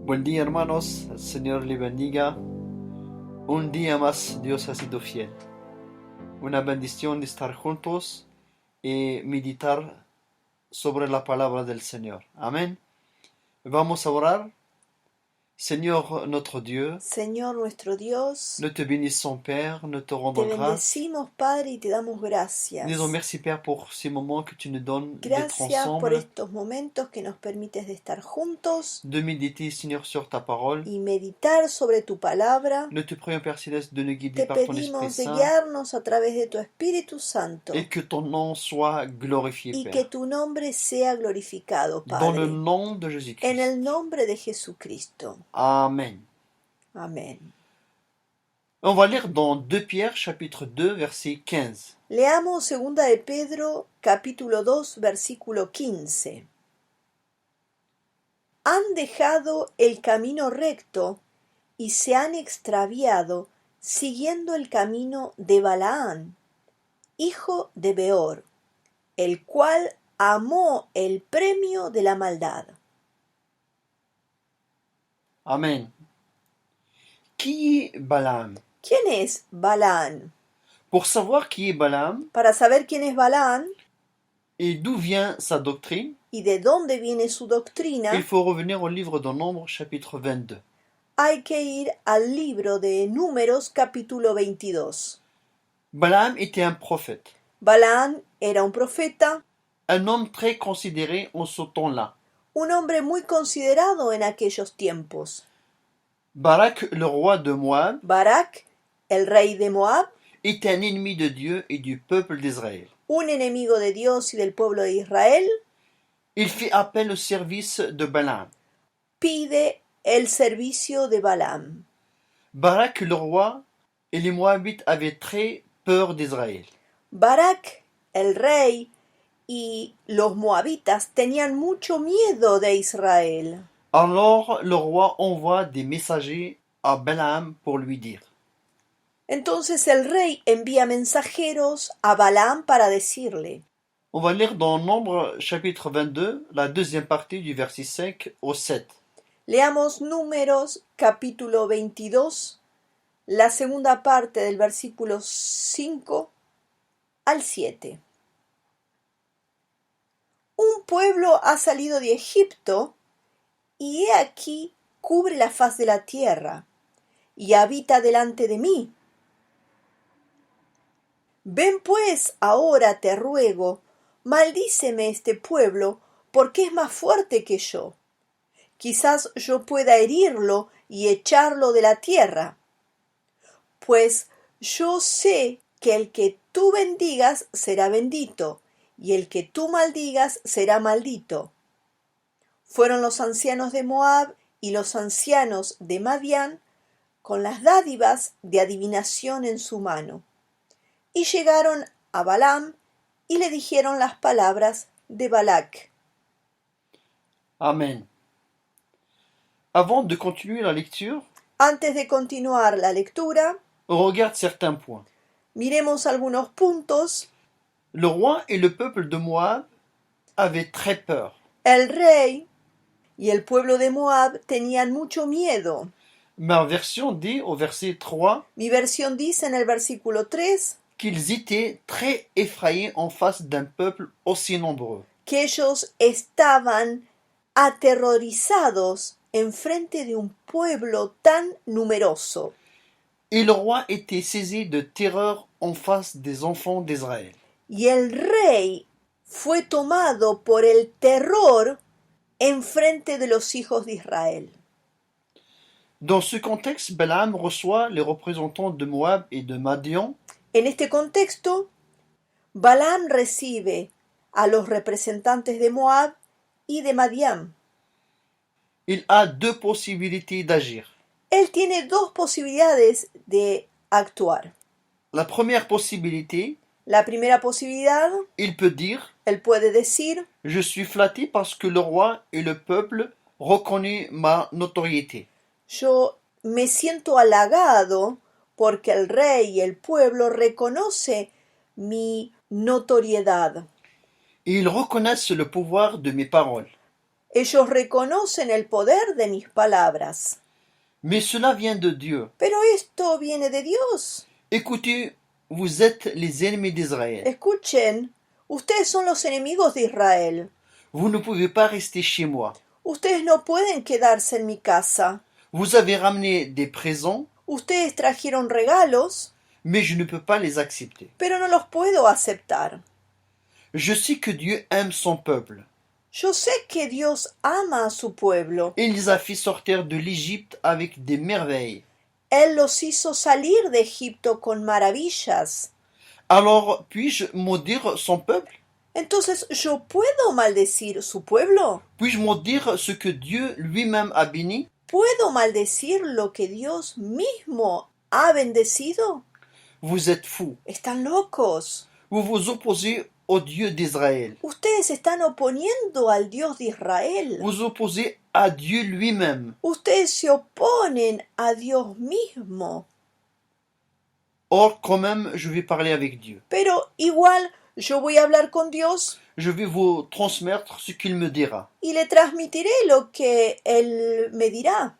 Buen día, hermanos, el Señor le bendiga. Un día más Dios ha sido fiel. Una bendición de estar juntos y meditar sobre la palabra del Señor. Amén. Vamos a orar. Seigneur notre Dieu, Señor nuestro Dios, nous te bénissons Père, nous te te rendons grâce. bendecimos, Padre, y te damos Nous gracias. disons merci Père pour ces moments que tu nous donnes d'être Gracias por ensemble, estos momentos que nos permites de estar juntos de méditer Seigneur sur ta parole. y meditar sobre tu palabra. Nous te prions Père Céleste de nous guider Te par ton Esprit pedimos de Saint guiarnos a través de tu Espíritu Santo et que ton nom soit glorifié y que Père. tu nombre sea glorificado, Dans le Padre, nom de en Jésus-Christ. el nombre de Jesucristo. Amen. Amén. On va lire dans 2 Pierre chapitre 2 verset 15. Leamos 2 de Pedro, capítulo 2, versículo 15. Han dejado el camino recto y se han extraviado siguiendo el camino de Balaán, hijo de Beor, el cual amó el premio de la maldad. Amen. Qui est Balaam? ¿Quién es Balaán? Pour savoir qui est Balaam Para saber quién es Balaán et d'où vient sa doctrine, y de dónde viene su doctrina, il faut revenir au livre de Nombres chapitre 22. hay que ir al libro de Números, capítulo 22. Balaam était un prophète, Balaán era un profeta, un homme très considéré en ce temps-là. un hombre muy considerado en aquellos tiempos. Barak, le roi de Moab, Barak, el rey de Moab, était un ennemi de Dieu et du peuple d'Israël. un enemigo de Dios y del pueblo de Israel, Il fit appel au service de Balaam. pide el servicio de Balaam. Barak, le roi, et les Moabites avaient très peur d'Israël. Barak, el rey, y los moabitas tenían mucho miedo de Israel. Alors le roi envoie des messagers à Balaam pour lui dire: Entonces el rey envía mensajeros a Balaam para decirle. On va lire dans Nombre chapitre 22, la deuxième partie du verset 5 au 7. Leamos Números capítulo 22, la segunda parte del versículo 5 al 7. Un pueblo ha salido de Egipto, y he aquí cubre la faz de la tierra, y habita delante de mí. Ven pues ahora, te ruego, maldíceme este pueblo, porque es más fuerte que yo. Quizás yo pueda herirlo y echarlo de la tierra. Pues yo sé que el que tú bendigas será bendito, y el que tú maldigas será maldito. Fueron los ancianos de Moab y los ancianos de Madián con las dádivas de adivinación en su mano. Y llegaron a Balaam y le dijeron las palabras de Balac. Amen. Avant de continuer la lecture, Antes de continuar la lectura, on regarde certains points. miremos algunos puntos. Le roi et le peuple de Moab avaient très peur. El rey y el pueblo de Moab tenían mucho miedo. Ma version dit au verset 3 Mi versión dice en el versículo 3 qu'ils étaient très effrayés en face d'un peuple aussi nombreux. que ellos estaban aterrorizados en frente de un pueblo tan numeroso. Et le roi était saisi de terreur en face des enfants d'Israël. y el rey fue tomado por el terror en frente de los hijos de Israel. Dans ce contexte, Balaam reçoit les représentants de Moab et de Madian En este contexto, Balaam recibe a los representantes de Moab y de Madián. Il a deux possibilités d'agir. Él tiene dos posibilidades de actuar. La première possibilité, La primera posibilidad, il peut dire él puede decir: je suis flatté parce que le roi et le peuple reconnaissent ma notoriété. yo me siento halagado porque el rey y el pueblo reconoce mi notoriedad. Et ils reconnaissent le pouvoir de mes paroles. Ellos reconocen el poder de mis palabras. Mais cela vient de Dieu. Pero esto viene de Dios. Écoutez, vous êtes les ennemis d'Israël. Escuchen, ustedes son los enemigos de Israel. Vous ne pouvez pas rester chez moi. Ustedes no pueden quedarse en mi casa. Vous avez ramené des présents, Ustedes trajeron regalos, mais je ne peux pas les accepter. pero no los puedo aceptar. Je sais que Dieu aime son peuple. Yo sé que Dios ama a su pueblo. Il les a fait sortir de l'Égypte avec des merveilles. Él los hizo salir de Egipto con maravillas. Alors, puis-je maudire son peuple? Entonces, ¿yo puedo maldecir su pueblo? Puis-je maudire ce que Dieu lui-même a béni? ¿Puedo maldecir lo que Dios mismo ha bendecido? Vous êtes fous. Están locos. Vous vous opposez au Dieu d'Israël. Ustedes se están oponiendo al Dios de Israel. Vous opposez à Dieu lui-même. Ustedes se oponen a Dios mismo. Or, quand même, je vais parler avec Dieu. Pero igual yo voy a hablar con Dios Je vais vous transmettre ce qu'il me dira. y le transmitiré lo que Él me dirá.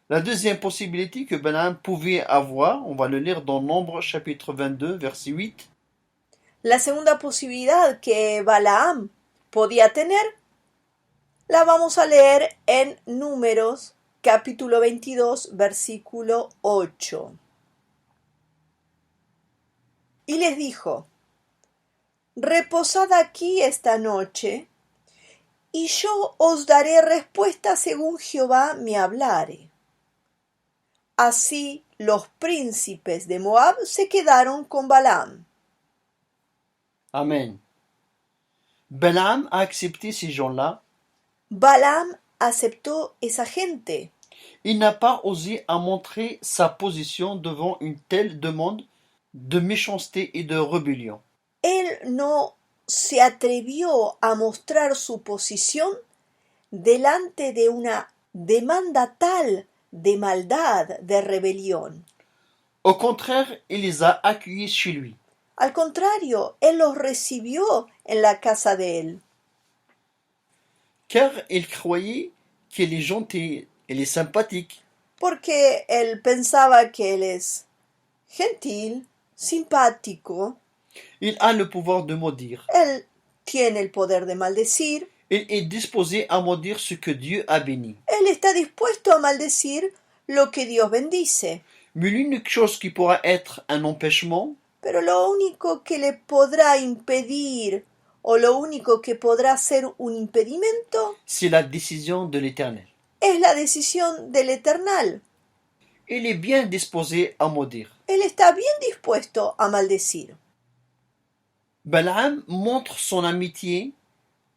La deuxième possibilité que Balaam pouvait avoir, on va le lire dans Nombre chapitre 22, verset 8. La segunda posibilidad que Balaam podía tener, la vamos a leer en Números capítulo 22, versículo 8. Y les dijo: reposad aquí esta noche, y yo os daré respuesta según Jehová me hablare. Así los príncipes de Moab se quedaron con Balaam. Amen. Balaam a accepté ces gens-là. Balaam aceptó esa gente. Il n'a pas osé à montrer sa position devant une telle demande de méchanceté et de rébellion. Él no se atrevió a mostrar su posición delante de una demanda tal de maldad, de rebelión. Au contraire, il les a accueillis chez lui. Al contrario, él los recibió en la casa de él, Car il croyait qu'il est gentil, il est sympathique. porque él pensaba que él es gentil, simpático, Il a le pouvoir de maudire. él tiene el poder de maldecir, Il est disposé à maudire ce que Dieu a béni. él está dispuesto a maldecir lo que Dios bendice. Mais l'unique chose qui pourra être un empêchement, Pero lo único que le podrá impedir o lo único que podrá ser un impedimento c'est la décision de l'Éternel. es la decisión del Eternal. Il est bien disposé à maudire. Él está bien dispuesto a maldecir. Balaam montre son amitié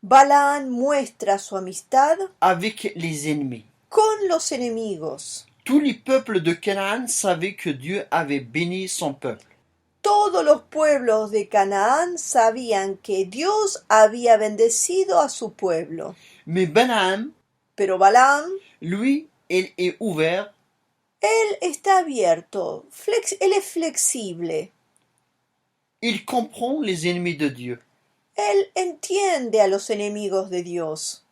Balaam muestra su amistad avec les ennemis. con los enemigos. Tous les peuples de Canaan savaient que Dieu avait béni son peuple. Todos los pueblos de Canaán sabían que Dios había bendecido a su pueblo. Mais Balaam, Pero Balaam, lui, il est ouvert. él está abierto, él es flexible. Il comprend les ennemis de Dieu. Él entiende a los enemigos de Dios.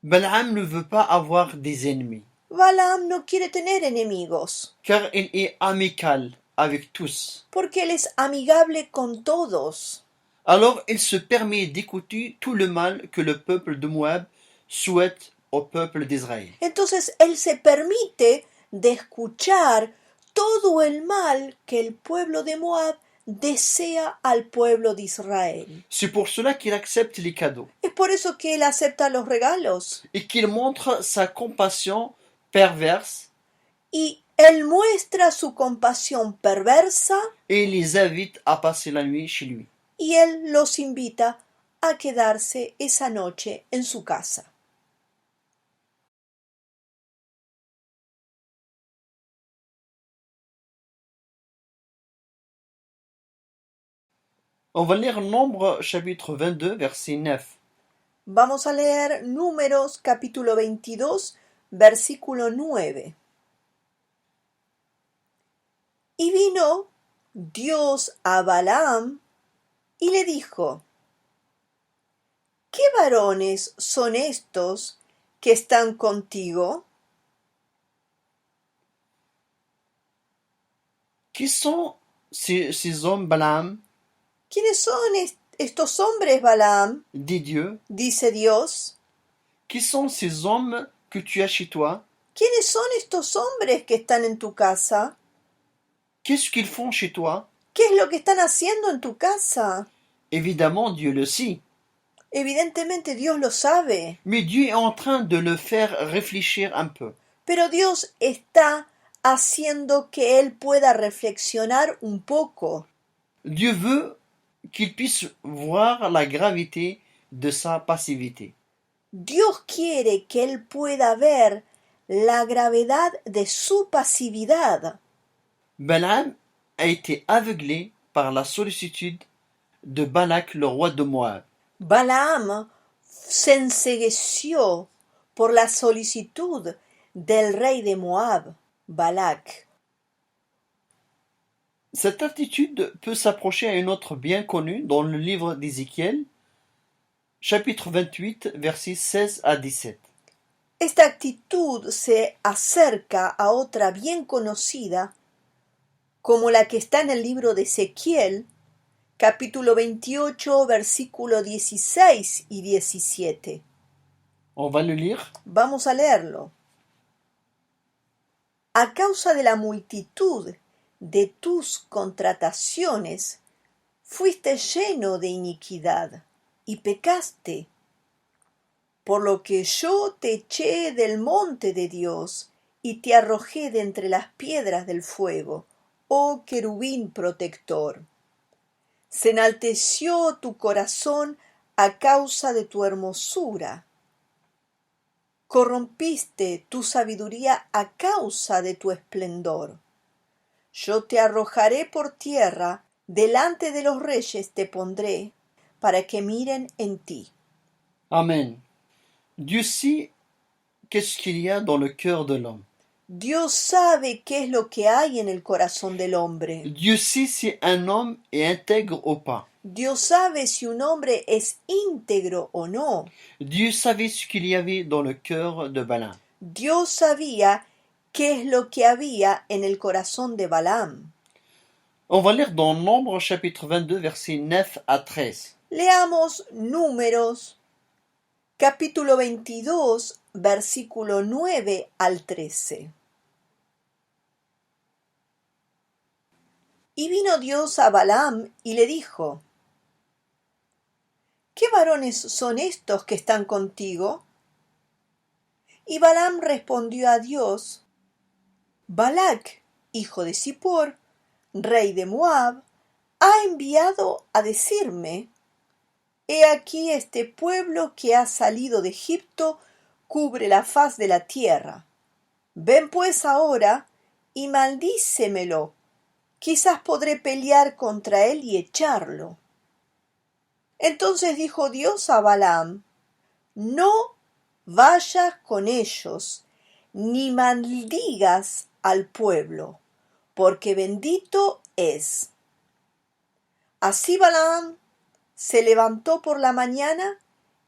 Balaam ne veut pas avoir des ennemis, Balaam no quiere tener enemigos, car il est amical avec tous. porque él es amigable con todos. Alors il se permet d'écouter tout le mal que le peuple de Moab souhaite au peuple d'Israël. Entonces él se permite de escuchar todo el mal que el pueblo de Moab desea al pueblo de Israel. C'est pour cela qu'il accepte les cadeaux Es por eso que él acepta los regalos et qu'il montre sa compassion perverse y él muestra su compasión perversa et les invite à passer la nuit chez lui. y él los invita a quedarse esa noche en su casa. On va lire Nombre chapitre 22 verset 9. Vamos a leer Números capítulo 22, versículo 9. Y vino Dios a Balaam y le dijo: ¿Qué varones son estos que están contigo? Qui sont ces hommes, Balaam, ¿Quiénes son estos hombres, Balaam? dit Dieu? Dice Dios. Qui sont ces hommes que tu as chez toi? ¿Quiénes son estos hombres que están en tu casa? Qu'est-ce qu'ils font chez toi? ¿Qué es lo que están haciendo en tu casa? Évidemment, Dieu le sait. Evidentemente Dios lo sabe, Mais Dieu est en train de le faire réfléchir un peu. pero Dios está haciendo que él pueda reflexionar un poco. Dieu veut qu'il puisse voir la gravité de sa passivité. Dios quiere que él pueda ver la gravedad de su pasividad. Balaam a été aveuglé par la sollicitude de Balak, le roi de Moab. Balaam se encegueció por la solicitud del rey de Moab, Balac. Cette attitude peut s'approcher à une autre bien connue dans le livre d'Ézéchiel, chapitre 28, versets 16 à 17. Esta actitud se acerca a otra bien conocida, como la que está en el libro de Ezequiel, capítulo 28, versículo 16 y 17. On va le lire. Vamos a leerlo. A causa de la multitud de tus contrataciones, fuiste lleno de iniquidad y pecaste, por lo que yo te eché del monte de Dios y te arrojé de entre las piedras del fuego, oh querubín protector. Se enalteció tu corazón a causa de tu hermosura. Corrompiste tu sabiduría a causa de tu esplendor. Yo te arrojaré por tierra, delante de los reyes te pondré, para que miren en ti. Amen. Dieu sait qu'est-ce qu'il y a dans le cœur de l'homme. Dios sabe qué es lo que hay en el corazón del hombre. Dieu sait si un homme est intègre ou pas. Dios sabe si un hombre es íntegro o no. Dieu savait ce qu'il y avait dans le cœur de Balaam. Dios sabía qué es lo que había en el corazón de Balaam. On va lire dans Nombre chapitre 22 versets 9 à 13. Leamos Números, capítulo 22, versículo 9 al 13. Y vino Dios a Balaam y le dijo: ¿Qué varones son estos que están contigo? Y Balaam respondió a Dios: Balac, hijo de Zippor, rey de Moab, ha enviado a decirme: He aquí este pueblo que ha salido de Egipto cubre la faz de la tierra. Ven pues ahora y maldícemelo, quizás podré pelear contra él y echarlo. Entonces dijo Dios a Balaam: No vayas con ellos, ni maldigas al pueblo, porque bendito es. Así Balaam se levantó por la mañana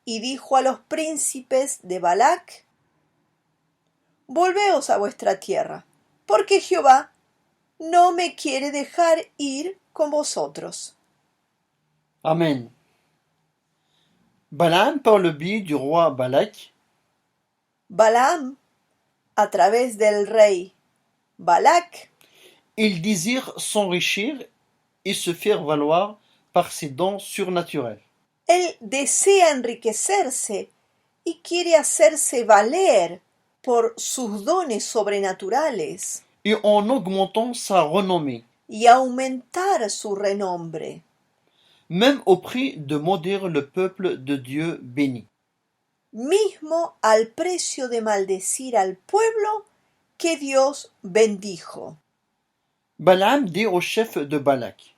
y dijo a los príncipes de Balac: Volveos a vuestra tierra, porque Jehová no me quiere dejar ir con vosotros. Amen. Balaam, par le biais du roi Balak, Balaam, a través del rey Balac, Ils désirent s'enrichir et se faire valoir par ses dons surnaturels. Él desea enriquecerse y quiere hacerse valer por sus dones sobrenaturales Et en augmentant sa renommée, y aumentar su renombre, même au prix de maudire le peuple de Dieu béni. mismo al precio de maldecir al pueblo que Dios bendijo. Balaam dit au chef de Balak,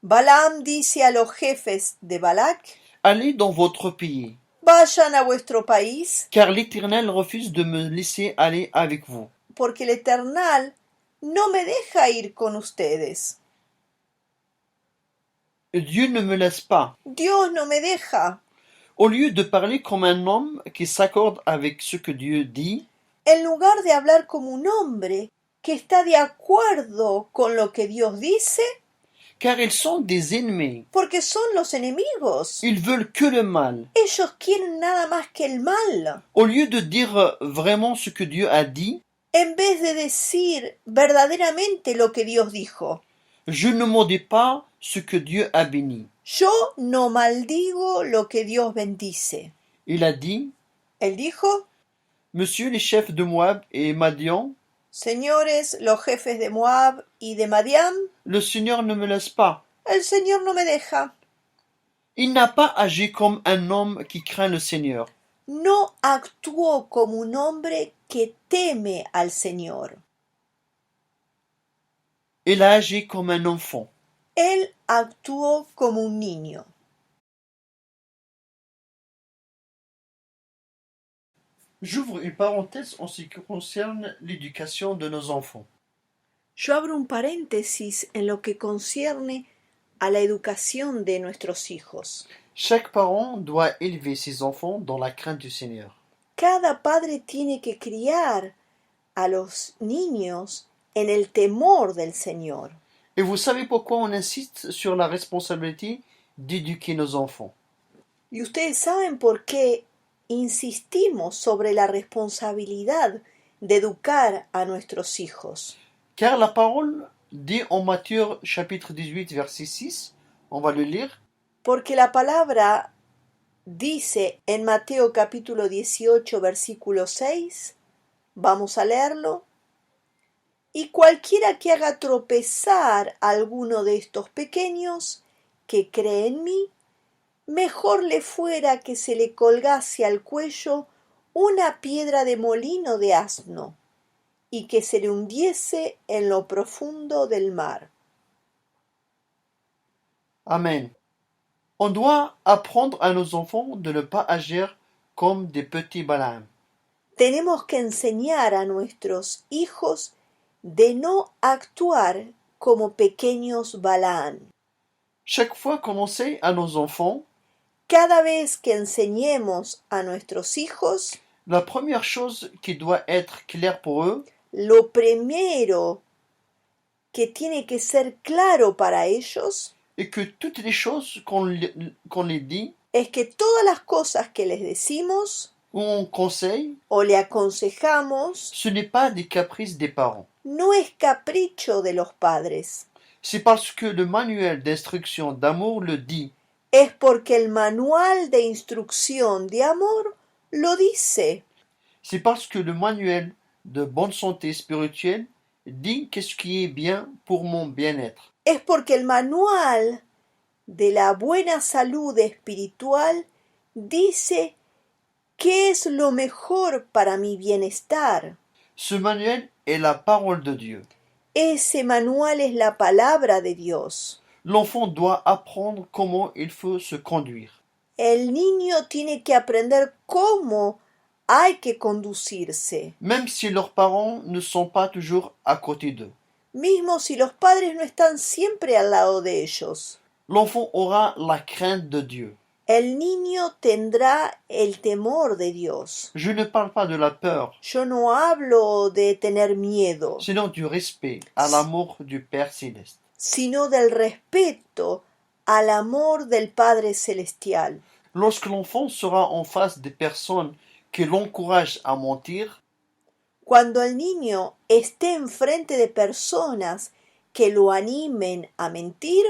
Balaam dice a los jefes de Balac: allez dans votre pays, vayan a vuestro país, car l'Éternel refuse de me laisser aller avec vous. porque el Eternal no me deja ir con ustedes. Dieu ne me laisse pas. Dios no me deja. Au lieu de parler comme un homme qui s'accorde avec ce que Dieu dit, En lugar de hablar como un hombre que está de acuerdo con lo que Dios dice, car ils sont des ennemis, porque son los enemigos. ils veulent que le mal. Ellos quieren nada más que el mal. Au lieu de dire vraiment ce que Dieu a dit, En vez de decir verdaderamente lo que Dios dijo. je ne maudis pas ce que Dieu a béni. Yo no maldigo lo que Dios bendice. Il a dit, Él dijo: Monsieur les chefs de Moab et Madian, señores, los jefes de Moab y de Madián, le Seigneur ne me laisse pas. el Señor no me deja. Il n'a pas agi comme un homme qui craint le Seigneur. No actuó como un hombre que teme al Señor. Il a agi comme un enfant. Él actuó como un niño. J'ouvre une parenthèse en ce qui concerne l'éducation de nos enfants. Yo abro un paréntesis en lo que concierne a la educación de nuestros hijos. Chaque parent doit élever ses enfants dans la crainte du Seigneur. Cada padre tiene que criar a los niños en el temor del Señor. Et vous savez pourquoi on insiste sur la responsabilité d'éduquer nos enfants? Y ustedes saben por qué insistimos sobre la responsabilidad de educar a nuestros hijos. Car la parole dit en Matthieu chapitre 18 verset 6, on va le lire, Porque la palabra dice en Mateo capítulo 18 versículo 6, vamos a leerlo: y cualquiera que haga tropezar a alguno de estos pequeños que cree en mí, mejor le fuera que se le colgase al cuello una piedra de molino de asno y que se le hundiese en lo profundo del mar. Amen. On doit apprendre à nos enfants de ne pas agir comme des petits Balaam. Tenemos que enseñar a nuestros hijos de no actuar como pequeños Balaán. Chaque fois qu'on enseigne à nos enfants, Cada vez que enseñemos a nuestros hijos, la première chose qui doit être claire pour eux, lo primero que tiene que ser claro para ellos et que toutes les choses qu'on les dit es que todas las cosas que les decimos ou on conseille, o le aconsejamos ce n'est pas des caprices des parents. no es capricho de los padres, C'est parce que le manuel d'instruction d'amour le dit. es porque el manual de instrucción de amor lo dice. C'est parce que le manuel de bonne santé spirituelle dit qu'est-ce qui est bien pour mon bien-être. Es porque el manual de la buena salud espiritual dice qué es lo mejor para mi bienestar. Ce manuel est la parole de Dieu. Ese manual es la palabra de Dios. L'enfant doit apprendre comment il faut se conduire. El niño tiene que aprender cómo hay que conducirse, Même si leurs parents ne sont pas toujours à côté d'eux. mismo si los padres no están siempre al lado de ellos. L'enfant aura la crainte de Dieu. El niño tendrá el temor de Dios. Je ne parle pas de la peur, Yo no hablo de tener miedo, sinon du respect à l'amour du Père céleste. sino del respeto al amor del Padre Celestial. Lorsque l'enfant sera en face des personnes qui l'encouragent à mentir, Cuando el niño esté enfrente de personas que lo animen a mentir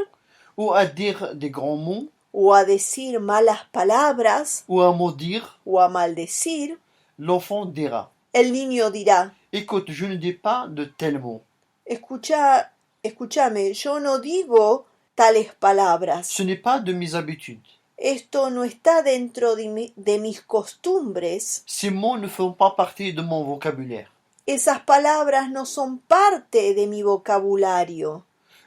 ou à dire des grands mots, o a decir malas palabras ou à maudire, o a maldecir, l'enfant dira, el niño dirá, écoute, je ne dis pas de tels mots. Escúchame, yo no digo tales palabras. Ce n'est pas de mes habitudes. Esto no está dentro de mis costumbres. Ces mots ne font pas partie de mon vocabulaire. Esas palabras no son parte de mi vocabulario.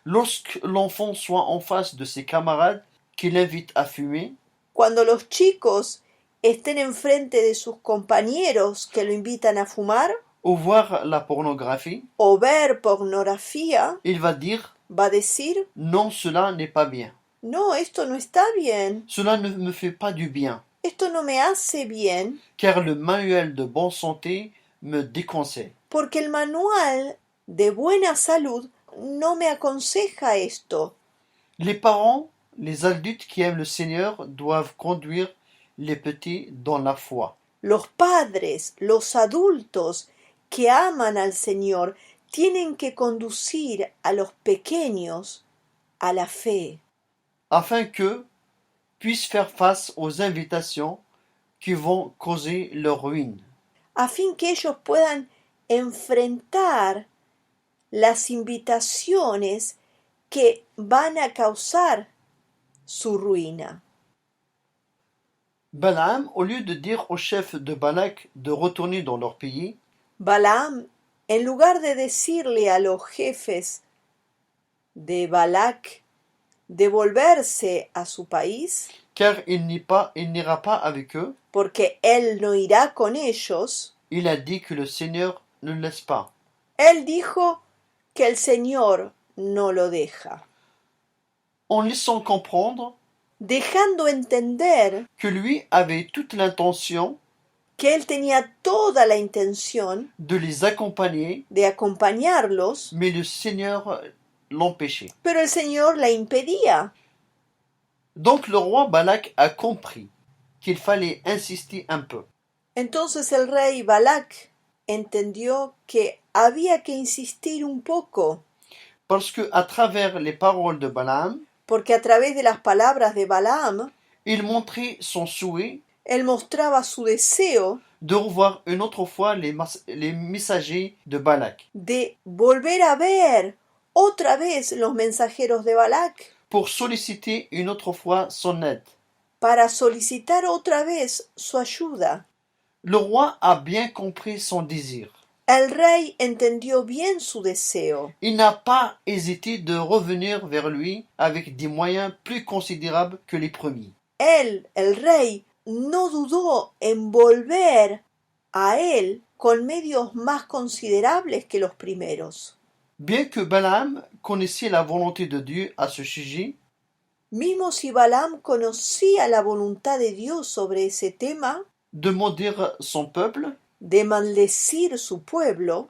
Lorsque l'enfant soit en face de ses camarades qui l'invitent à fumer, Cuando los chicos estén enfrente de sus compañeros que lo invitan a fumar ou voir la pornographie, o ver pornografía, il va dire va a decir, non, cela n'est pas bien. no, esto no está bien, Cela ne me fait pas du bien, esto no me hace bien, car le manuel de bonne santé me déconseille. porque el manual de buena salud no me aconseja esto. Les parents, les adultes qui aiment le Seigneur doivent conduire les petits dans la foi. Los padres, los adultos que aman al Señor, tienen que conducir a los pequeños a la fe, afin qu'eux puissent faire face aux invitations qui vont causer leur ruine. a fin que ellos puedan enfrentar las invitaciones que van a causar su ruina. Balaam, au lieu de dire aux chefs de Balak de retourner dans leur pays, Balaam, en lugar de decirle a los jefes de Balac de volverse a su país, car il n'ira pas avec eux, porque él no irá con ellos, il a dit que le Seigneur ne laisse pas. él dijo que el Señor no lo deja, En laissant comprendre dejando entender que lui avait toute l'intention que él tenía toda la intención de les accompagner, de acompañarlos, mais le Seigneur l'empêchait. pero el Señor la impedía. Donc le roi Balak a compris qu'il fallait insister un peu. Entonces el rey Balac entendió que había que insistir un poco, Parce que à travers les paroles de Balaam, porque a través de las palabras de Balaam, il montrait son souhait él mostraba su deseo de revoir une autre fois les messagers de Balak, de volver a ver otra vez los mensajeros de Balac, pour solliciter une autre fois son aide. para solicitar otra vez su ayuda. Le roi a bien compris son désir. El rey entendió bien su deseo. Il n'a pas hésité de revenir vers lui avec des moyens plus considérables que les premiers. Él, el rey, no dudó en volver a él con medios más considerables que los primeros. Bien que Balaam connaissait la volonté de Dieu à ce sujet, Mismo si Balaam conocía la voluntad de Dios sobre ese tema, de maudire son peuple, de maldecir su pueblo,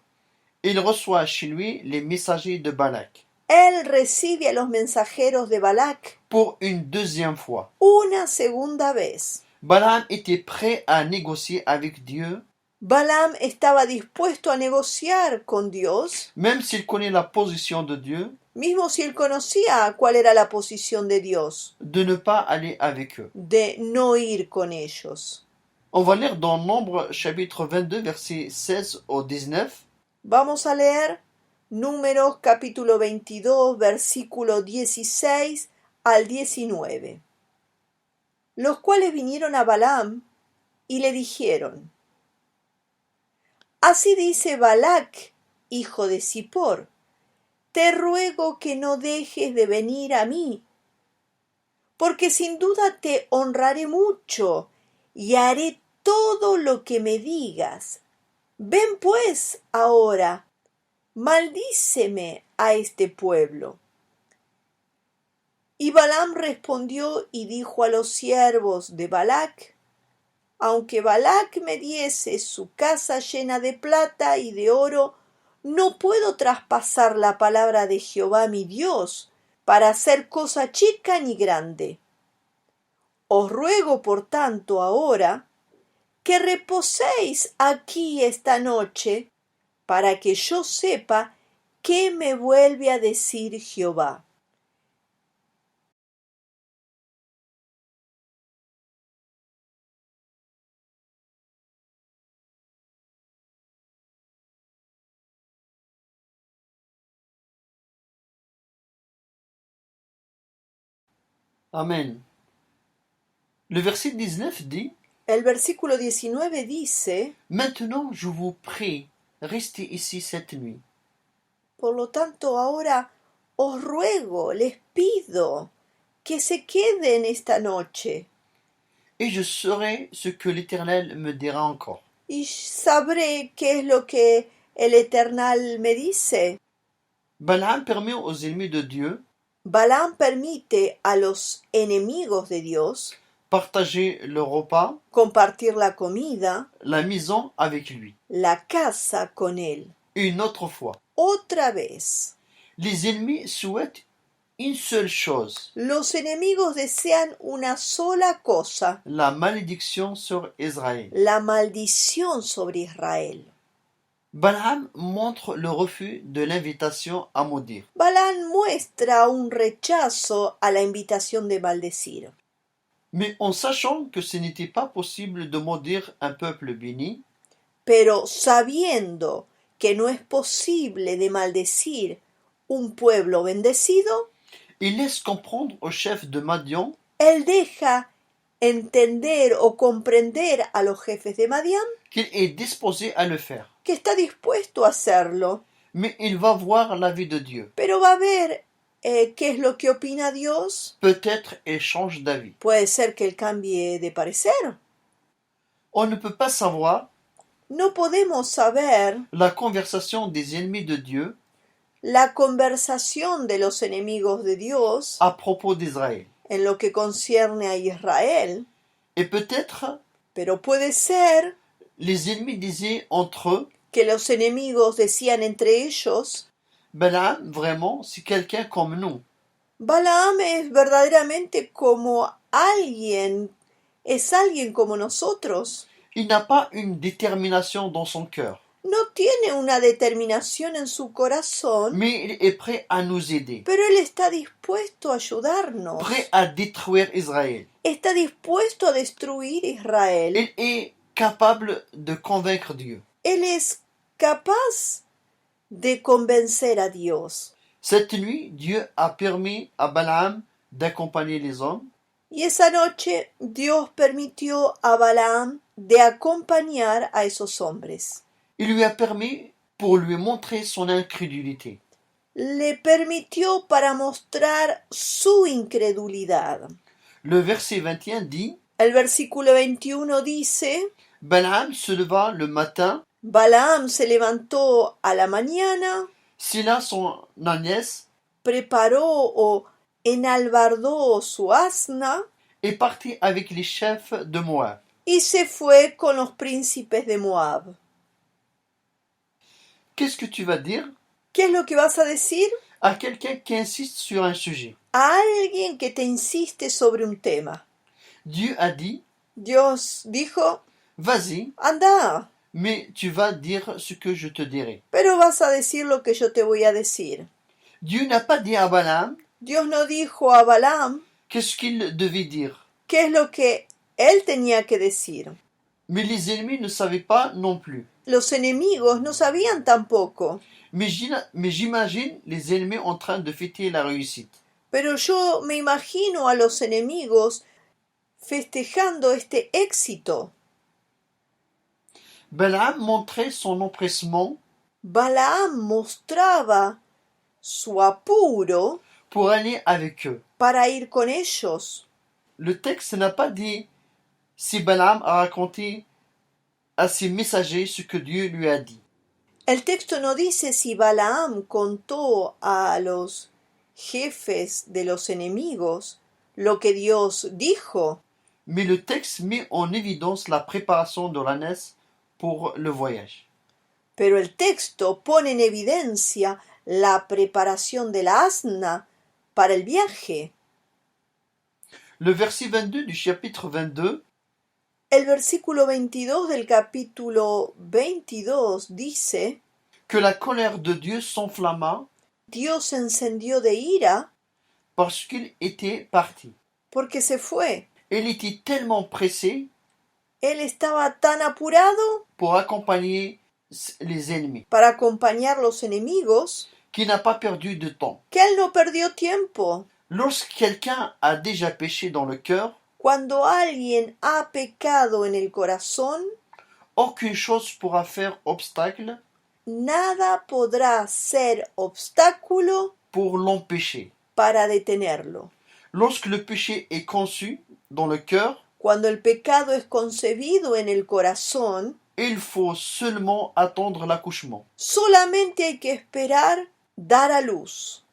il reçoit chez lui les messagers de Balak él recibe a los mensajeros de Balac pour une deuxième fois. una segunda vez. Balaam était prêt à négocier avec Dieu, Balaam estaba dispuesto a negociar con Dios, même s'il connaît la position de Dieu, mismo si él conocía cuál era la posición de Dios, de ne pas aller avec eux. de no ir con ellos. On va lire dans Nombre chapitre 22 versets 16 au 19. Vamos a leer Números capítulo 22, versículo 16 al 19. Los cuales vinieron a Balaam y le dijeron: Así dice Balac, hijo de Zippor, te ruego que no dejes de venir a mí, porque sin duda te honraré mucho y haré todo lo que me digas. Ven pues ahora, maldíceme a este pueblo. Y Balaam respondió y dijo a los siervos de Balac: aunque Balac me diese su casa llena de plata y de oro, no puedo traspasar la palabra de Jehová mi Dios para hacer cosa chica ni grande. Os ruego por tanto ahora que reposéis aquí esta noche, para que yo sepa ¿qué me vuelve a decir Jehová? Amen. Le verset 19 dit, El versículo 19 dice, Maintenant je vous prie, restez ici cette nuit. por lo tanto ahora os ruego, les pido, que se queden esta noche, Et je saurai ce que l'Éternel me dira encore. y sabré qué es lo que el Eternal me dice. Balaam permet aux ennemis de Dieu Balaam permite a los enemigos de Dios partager le repas, compartir la comida, la maison avec lui. la casa con él. Une autre fois, Otra vez, les ennemis souhaitent une seule chose, los enemigos desean una sola cosa, la malédiction sur Israël. la maldición sobre Israel. Balaam montre le refus de l'invitation à maudire. Balaam muestra un rechazo a la invitación de maldecir. Mais en sachant que ce n'était pas possible de maudire un peuple béni, Pero sabiendo que no es posible de maldecir un pueblo bendecido, il laisse comprendre au chef de Madian él deja entender o comprender a los jefes de Madián qu'il est disposé à le faire. que está dispuesto a hacerlo, Mais il va voir l'avis de Dieu. pero va a ver qué es lo que opina Dios. Peut-être il change d'avis. Puede ser que él cambie de parecer. On ne peut pas savoir No podemos saber la conversation des ennemis de Dieu la conversación de los enemigos de Dios à propos d'Israël. en lo que concierne a Israel, Et peut-être pero puede ser les ennemis disaient entre eux, que los enemigos decían entre ellos, Balaam, vraiment, c'est quelqu'un comme nous. Balaam es verdaderamente como alguien, es alguien como nosotros. Il n'a pas une détermination dans son cœur, No tiene una determinación en su corazón, mais il est prêt à nous aider, pero él está dispuesto a ayudarnos. prêt à détruire Israël. Está dispuesto a destruir Israel. Il est capable de convaincre Dieu. Él es capaz de convencer a Dios. Cette nuit, Dieu a permis à Balaam d'accompagner les hommes Y esa noche Dios permitió a Balaam de acompañar a esos hombres. Il lui a permis pour lui montrer son incrédulité. Le permitió para mostrar su incredulidad. Le verset 21 dit, El versículo 21 dice, Balaam se leva le matin, Balaam se levantó a la mañana, silla son ânesse preparó o enalbardó su asna et partit avec les chefs de Moab. y se fue con los príncipes de Moab. Qu'est-ce que tu vas dire ¿Qué es lo que vas a decir? à quelqu'un qui insiste sur un sujet? A alguien que te insiste sobre un tema. Dieu a dit, Dios dijo, vas-y, anda, mais tu vas dire ce que je te dirai. pero vas a decir lo que yo te voy a decir. Dieu n'a pas dit à Balaam Dios no dijo a Balaam qu'est-ce qu'il devait dire. qué es lo que él tenía que decir. Mais les ennemis ne savaient pas non plus. Los enemigos no sabían tampoco, Mais j'imagine les ennemis en train de fêter la réussite. pero yo me imagino a los enemigos festejando este éxito. Balaam montrait son empressement Balaam mostraba su apuro pour aller avec eux. para ir con ellos. Le texte n'a pas dit si Balaam a raconté à ses messagers ce que Dieu lui a dit. El texto no dice si Balaam contó a los jefes de los enemigos lo que Dios dijo, Mais le texte met en évidence la préparation de l'ânesse pour le voyage. pero el texto pone en evidencia la preparación de la asna para el viaje. Le verset 22 du chapitre 22 El versículo 22 del capítulo 22 dice, que la colère de Dieu s'enflamma Dios se encendió de ira parce qu'il était parti. porque se fue. Il était tellement pressé Él estaba tan apurado pour accompagner les ennemis para acompañar los enemigos qu'il n'a pas perdu de temps. que él no perdió tiempo. Lorsque quelqu'un a déjà péché dans le cœur, Cuando alguien ha pecado en el corazón, aucune chose pourra faire obstacle nada podrá ser obstáculo pour l'empêcher. para detenerlo. Lorsque le péché est conçu dans le cœur, Cuando el pecado es concebido en el corazón, il faut seulement attendre l'accouchement. solamente hay que esperar dar a luz.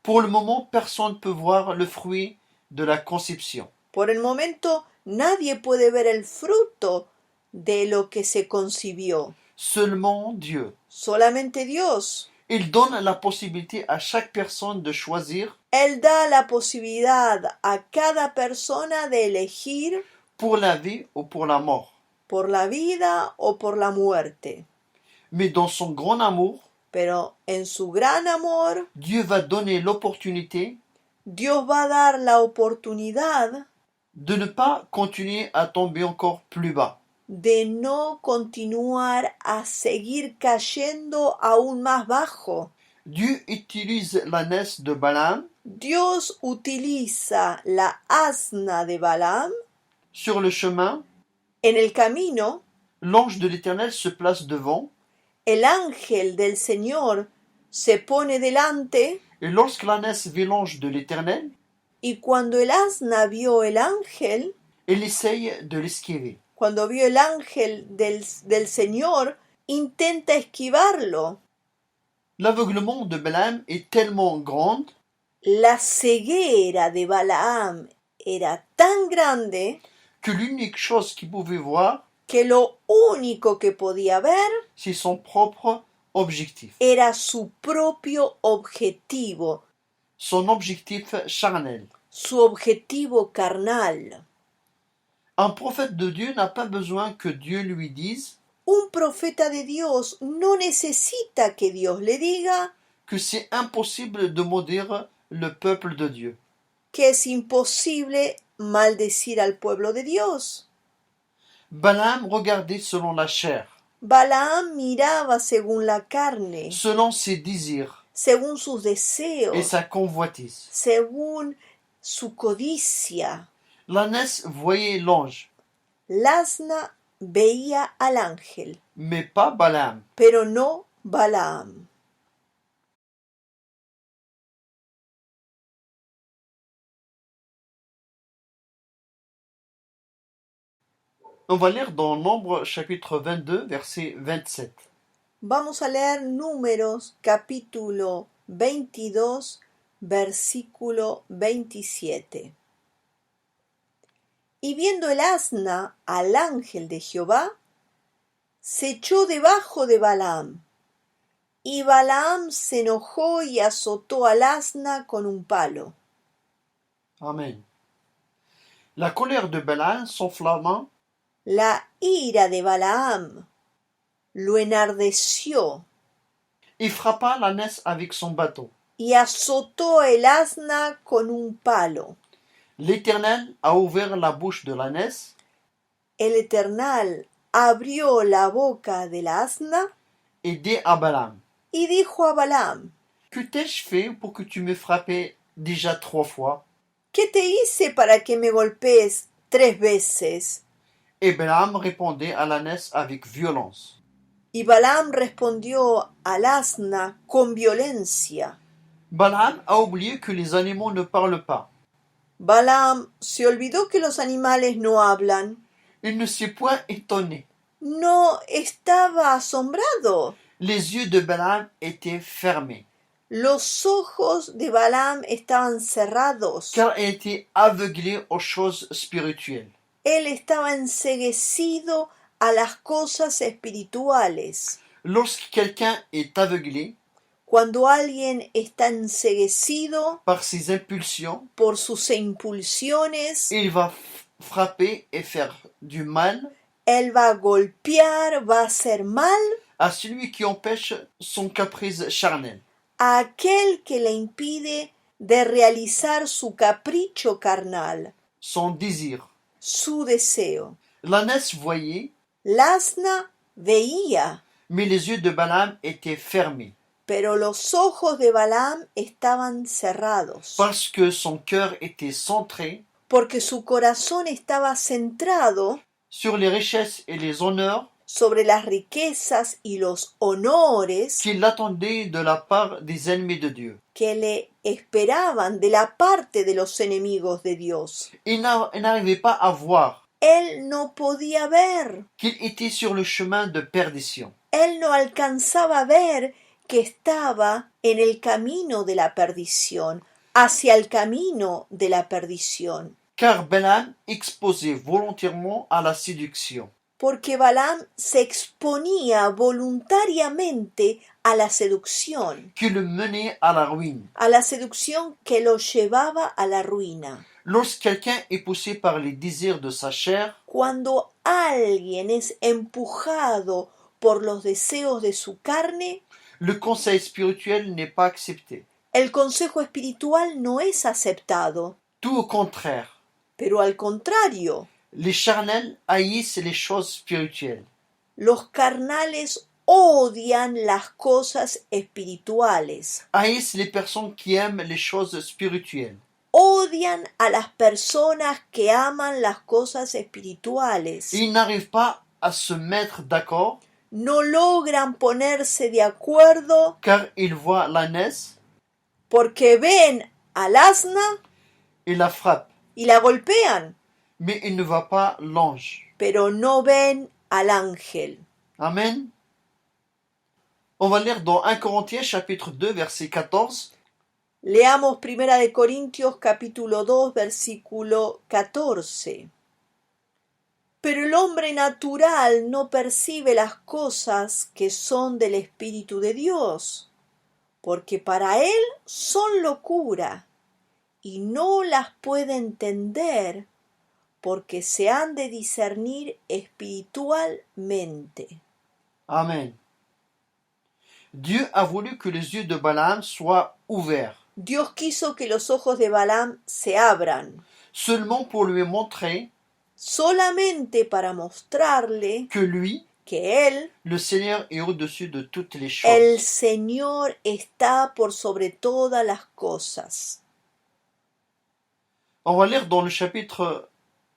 Pour le moment, personne ne peut voir le fruit de la conception. Por el momento, nadie puede ver el fruto de lo que se concibió. Seulement Dieu. Solamente Dios. Il donne la possibilité à chaque personne de choisir Él da la posibilidad a cada persona de elegir pour la vie ou pour la mort. por la vida o por la muerte. Mais dans son grand amour, Pero en su gran amor, Dieu va donner l'opportunité Dios va a dar la oportunidad de ne pas continuer à tomber encore plus bas. de no continuar a seguir cayendo aún más bajo. Dieu utilise l'ânesse de Balaam Dios utiliza la asna de Balaam. sur le chemin. En el camino, L'ange de l'Éternel se place devant el ángel del Señor se pone delante et lorsque l'ânesse vit l'ange de l'Éternel, y cuando el asna vio el ángel, elle essaye de l'esquiver. cuando vio el ángel del Señor, intenta esquivarlo. L'aveuglement de Balaam est tellement grand La ceguera de Balaam era tan grande que l'unique chose qu'il pouvait voir, que lo único que podía ver c'est son propre objectif, era su propio objetivo, son objectif charnel. su objetivo carnal. Un prophète de Dieu n'a pas besoin que Dieu lui dise Un profeta de Dios no necesita que Dios le diga que c'est impossible de maudire le peuple de Dieu. que es imposible maldecir al pueblo de Dios. Balaam regardait selon la chair, Balaam miraba según la carne, selon ses désirs según sus et deseos, sa convoitise. según su codicia. L'ânesse voyait l'ange, L'asna veía al ángel, mais pas Balaam. pero no Balaam. On va lire dans Nombre chapitre 22, verset 27. Vamos a leer Números capítulo 22, versículo 27. Y viendo el asna al ángel de Jehová, se echó debajo de Balaam. Y Balaam se enojó y azotó al asna con un palo. Amen. La colère de Balaam s'enflamma La ira de Balaam lo enardeció et frappa l'ânesse avec son bâton. y azotó el asna con un palo. L'Éternel a ouvert la bouche de l'ânesse El Eternal abrió la boca del asna et dit à Balaam, y dijo a Balaam: que t'ai-je fait pour que tu me frappais déjà 3 fois? ¿Qué te hice para que me golpees 3 veces? Et Balaam répondait à l'ânesse avec violence. Y Balaam respondió al asna con violencia. Balaam a oublié que les animaux ne parlent pas. Balaam se olvidó que los animales no hablan. Il ne s'est point étonné. No estaba asombrado. Les yeux de Balaam étaient fermés, Los ojos de Balaam estaban cerrados. car il était aveuglé aux choses spirituelles. Él estaba enceguecido a las cosas espirituales. Lorsque quelqu'un est aveuglé Cuando alguien está enceguecido par ses impulsions, por sus impulsiones, il va frapper et faire du mal él va a golpear, va a hacer mal à celui qui empêche son caprice charnel, a aquel que le impide de realizar su capricho carnal, son désir. su deseo. L'ânesse voyait, L'asna veía, mais les yeux de Balaam étaient fermés, pero los ojos de Balaam estaban cerrados, parce que son cœur était centré porque su corazón estaba centrado sur les richesses et les honneurs sobre las riquezas y los honores qu'il attendait de la part des ennemis de Dieu. que le esperaban de la parte de los enemigos de Dios. Il n'arrivait pas à voir Él no podía ver, qu'il était sur le chemin de perdition. él no alcanzaba a ver que estaba en el camino de la perdición, hacia el camino de la perdición, Car Balaam exposait volontairement à la séduction. porque Balaam se exponía voluntariamente a la seducción, Qui le menait à la ruine. a la seducción que lo llevaba a la ruina. Lorsque quelqu'un est poussé par les désirs de sa chair, Cuando alguien es empujado por los deseos de su carne, le conseil spirituel n'est pas accepté. el consejo espiritual no es aceptado, Tout au contraire, pero al contrario, les charnels haïssent les choses spirituelles. los carnales odian las cosas espirituales, Haïssent les personnes qui aiment les choses spirituelles. odian a las personas que aman las cosas espirituales, Ils n'arrivent pas à se mettre d'accord no logran ponerse de acuerdo car ils voient l'ânesse porque ven al asna et la frappent, y la golpean, mais ils ne voient pas l'ange. pero no ven al ángel. Amen. On va lire dans 1 Corinthiens chapitre 2 verset 14. Leamos Primera de Corintios capítulo 2 versículo 14. Pero el hombre natural no percibe las cosas que son del Espíritu de Dios, porque para él son locura, y no las puede entender, porque se han de discernir espiritualmente. Amen. Dieu a voulu que les yeux de Balaam soient ouverts, Dios quiso que los ojos de Balaam se abran, seulement pour lui montrer solamente para mostrarle que lui, que él, le Seigneur, est au-dessus de toutes les choses. el Señor, está por sobre todas las cosas. On va lire dans le chapitre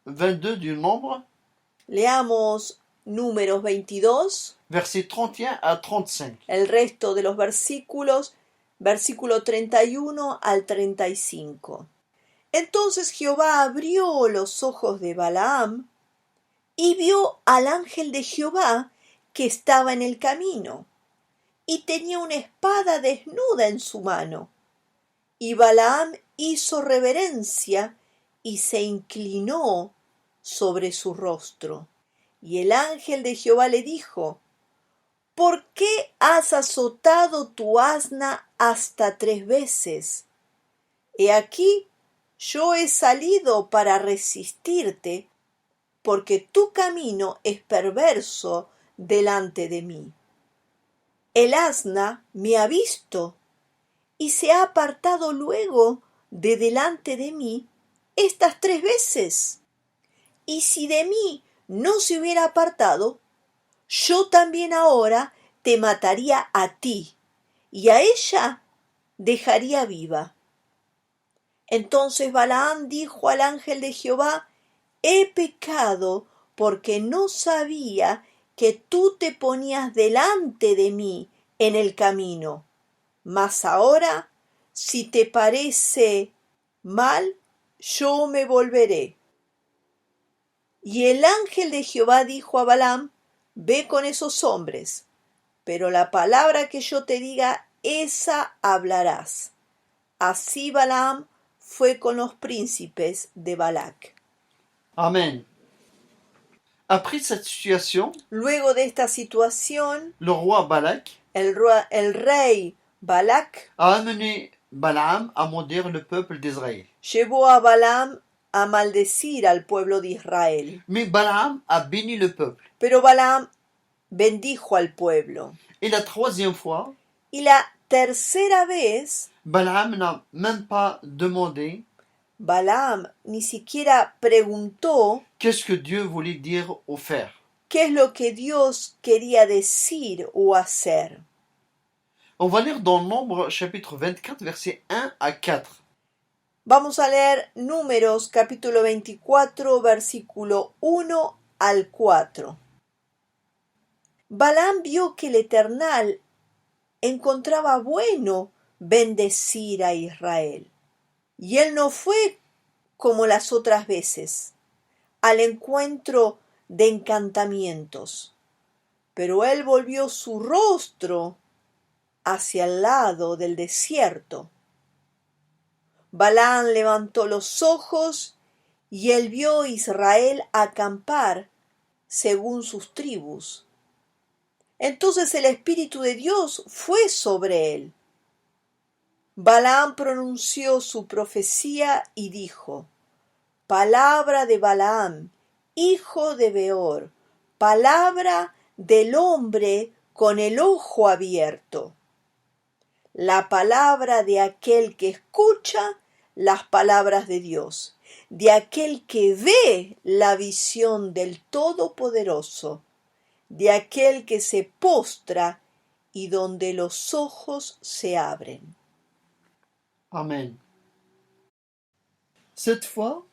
22 du Nombre, Leamos Números 22, versets 31 à 35. el resto de los versículos, versículo 31 al 35. Entonces Jehová abrió los ojos de Balaam y vio al ángel de Jehová que estaba en el camino y tenía una espada desnuda en su mano. Y Balaam hizo reverencia y se inclinó sobre su rostro. Y el ángel de Jehová le dijo: ¿Por qué has azotado tu asna hasta 3 veces? He aquí, yo he salido para resistirte, porque tu camino es perverso delante de mí. El asna me ha visto y se ha apartado luego de delante de mí estas 3 veces. Y si de mí no se hubiera apartado, yo también ahora te mataría a ti, y a ella dejaría viva. Entonces Balaam dijo al ángel de Jehová: he pecado porque no sabía que tú te ponías delante de mí en el camino. Mas ahora, si te parece mal, yo me volveré. Y el ángel de Jehová dijo a Balaam: ve con esos hombres, pero la palabra que yo te diga, esa hablarás. Así Balaam fue con los príncipes de Balac. Amen. Après cette situation, Luego de esta situación, le roi Balak el rey Balac a amené Balaam à maudire le peuple d'Israël. llevó a Balaam a maldecir al pueblo de Israel. Mais Balaam a béni le peuple. Pero Balaam bendijo al pueblo. Et la troisième fois, Y la tercera vez, Balaam n'a même pas demandé Balaam ni siquiera preguntó qu'est-ce que Dieu voulait dire ou faire. qué es lo que Dios quería decir o hacer. On va lire dans Nombre chapitre 24, versets 1 à 4. Vamos a leer Números capítulo 24, versículo 1 al 4. Balaam vio que el Eternal encontraba bueno bendecir a Israel. Y él no fue como las otras veces, al encuentro de encantamientos, pero él volvió su rostro hacia el lado del desierto. Balaam levantó los ojos y él vio a Israel acampar según sus tribus. Entonces el Espíritu de Dios fue sobre él. Balaam pronunció su profecía y dijo: palabra de Balaam, hijo de Beor, palabra del hombre con el ojo abierto. La palabra de aquel que escucha las palabras de Dios, de aquel que ve la visión del Todopoderoso, de aquel que se postra y donde los ojos se abren. Amen. Cette fois,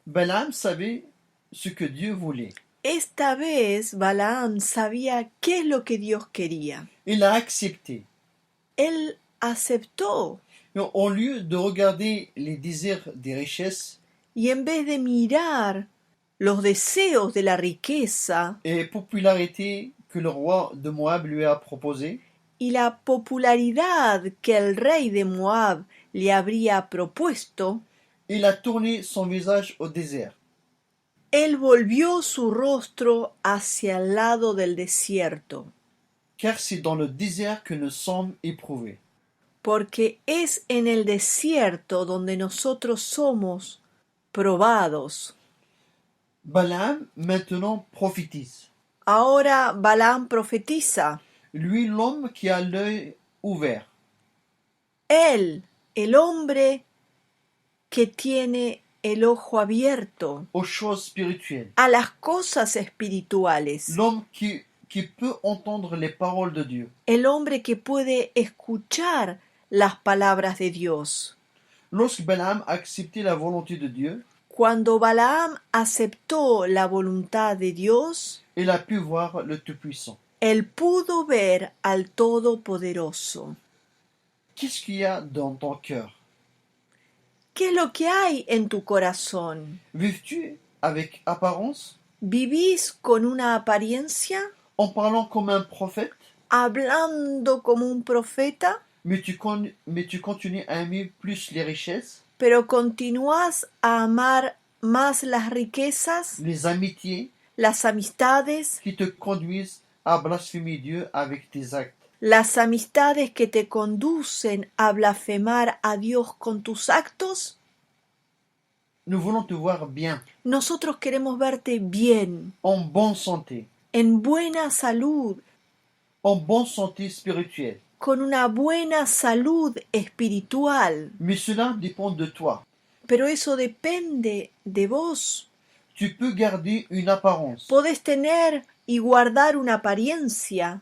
Balaam savait ce que Dieu voulait. Esta vez Balaam sabía qué es lo que Dios quería. Il a accepté. Él aceptó, Mais au lieu de regarder les désirs des richesses y en vez de mirar los deseos de la riqueza et popularité que le roi de Moab lui a proposé, y la popularidad que el rey de Moab le habría propuesto, il a tourné son visage au désert. él volvió su rostro hacia el lado del desierto, Car c'est dans le désert que nous sommes éprouvés. porque es en el desierto donde nosotros somos probados. Balaam maintenant prophétise. Ahora Balaam profetiza. Lui, l'homme qui a l'œil ouvert. Él, el hombre que tiene el ojo abierto Aux choses spirituelles. a las cosas espirituales. L'homme qui peut entendre les paroles de Dieu. El hombre que puede escuchar las palabras de Dios. Lorsque Balaam a accepté la volonté de Dieu, Cuando Balaam aceptó la voluntad de Dios, il a pu voir le Tout-Puissant. él pudo ver al Todopoderoso. Qu'est-ce qu'il y a dans ton cœur? ¿Qué es lo que hay en tu corazón? Vives-tu avec apparence, ¿Vivís con una apariencia? en parlant comme un prophète, ¿Hablando como un profeta? mais tu continues à aimer plus les richesses, ¿Pero continúas a amar más las riquezas, les amitiés las amistades, qui te conduisent à blasphémer Dieu avec tes actes? las amistades que te conducen a blasfemar a Dios con tus actos? Nous voulons te voir bien, Nosotros queremos verte bien, en bonne santé, en buena salud, en bonne santé spirituelle. con una buena salud espiritual. Mais cela dépend de toi. Pero eso depende de vos. Tu peux garder une apparence, Podés tener y guardar una apariencia,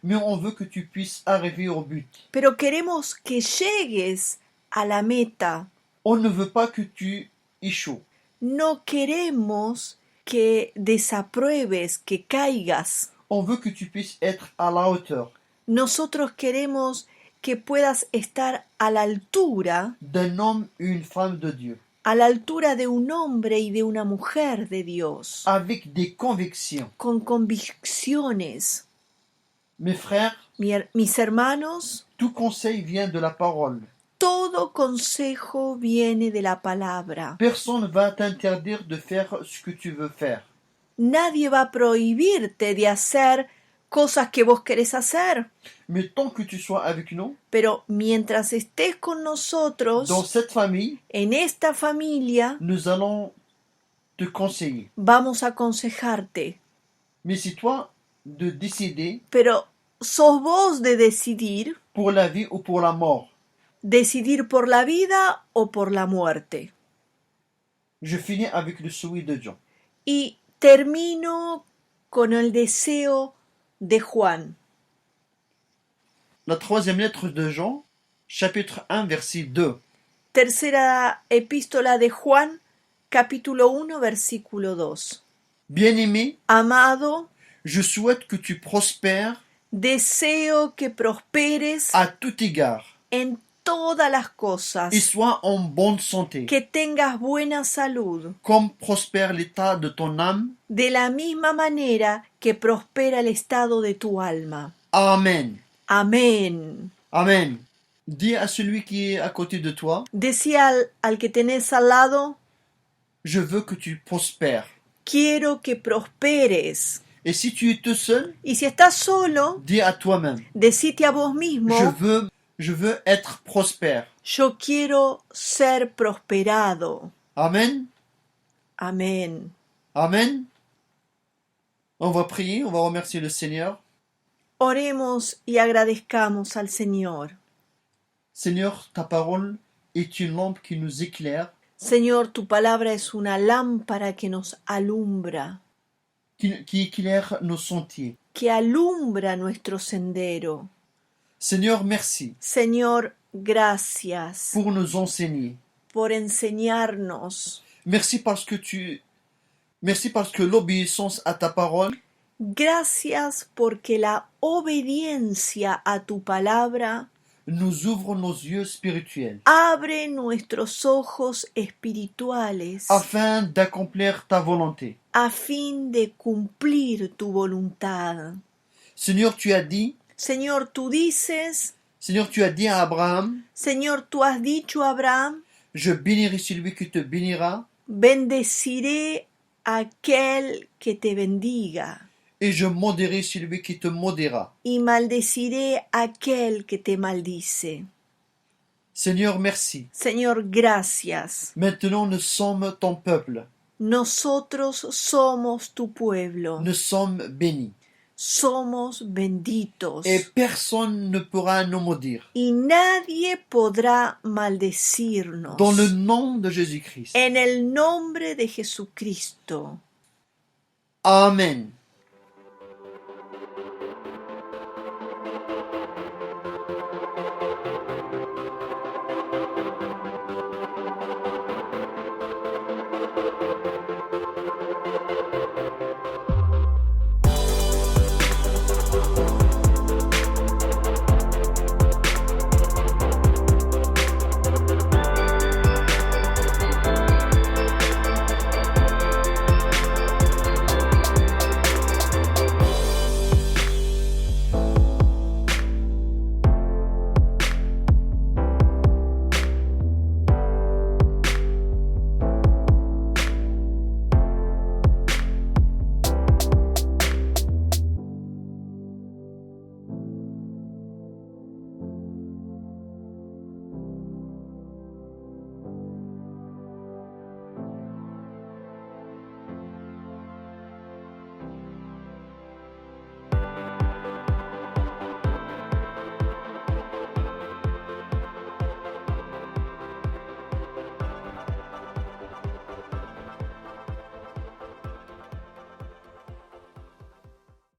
mais on veut que tu puisses arriver au but. pero queremos que llegues a la meta. On ne veut pas que tu échoues. No queremos que desapruebes, que caigas. On veut que tu puisses être à la hauteur Nosotros queremos que puedas estar a la altura, d'un homme et une femme de Dieu, a la altura de un hombre y de una mujer de Dios, avec des convictions. con convicciones. Mes frères, Mis hermanos, tout conseil vient de la parole. todo consejo viene de la palabra. Personne ne va t'interdire de faire ce que tu veux faire. Nadie va a prohibirte de hacer cosas que vos querés hacer. Mais tant que tu sois avec nous, Pero mientras estés con nosotros, dans cette famille, en esta familia, nous allons te conseiller. vamos a aconsejarte. Mais si toi, de décider pero sos vos de decidir, pour la vie ou pour la mort. decidir por la vida o por la muerte. Je finis avec le souhait de Jean. Y termino con el deseo de Juan. La troisième lettre de Jean, chapitre 1, verset 2. Tercera epístola de Juan, capítulo 1, versículo 2. Bien-aimé, Amado, je souhaite que tu prospères deseo que prosperes à tout égard en todas las cosas, et sois en bonne santé, que tengas buena salud, comme prospère l'état de ton âme. de la misma manera que prospera el estado de tu alma. Amen. Amén. Amen. Dis à celui qui est à côté de toi, Decía al que tenés al lado, je veux que tu prospères. quiero que prosperes. Et si tu es tout seul, Y si estás solo, dis à toi-même, decite a vos mismo, je veux être prospère. yo quiero ser prosperado. Amen. Amén. Amen. On va prier, on va remercier le Seigneur. Oremos y agradezcamos al Señor. Seigneur, ta parole est une lampe qui nous éclaire, Señor, tu palabra es una lámpara que nos alumbra, qui éclaire nos sentiers. que alumbra nuestro sendero. Seigneur, merci Señor, gracias pour nous enseigner. por enseñarnos. Merci parce que l'obéissance à ta parole Gracias porque la obediencia a tu palabra nous ouvre nos yeux spirituels abre nuestros ojos espirituales afin d'accomplir ta volonté. a fin de cumplir tu voluntad. Seigneur, tu as dit, Señor, tú dices, Seigneur, tu as dit à Abraham, Señor, tú has dicho a Abraham, je bénirai celui qui te bénira bendeciré a aquel que te bendiga et je maudirai celui qui te maudira. y maldeciré a aquel que te maldice. Seigneur, merci. Señor, gracias. Maintenant, nous sommes ton peuple. Nosotros somos tu pueblo. Nous sommes bénis. Somos benditos. Et personne ne pourra nous maudire. Y nadie podrá maldecirnos. Dans le nom de Jésus-Christ. En el nombre de Jesucristo. Amen.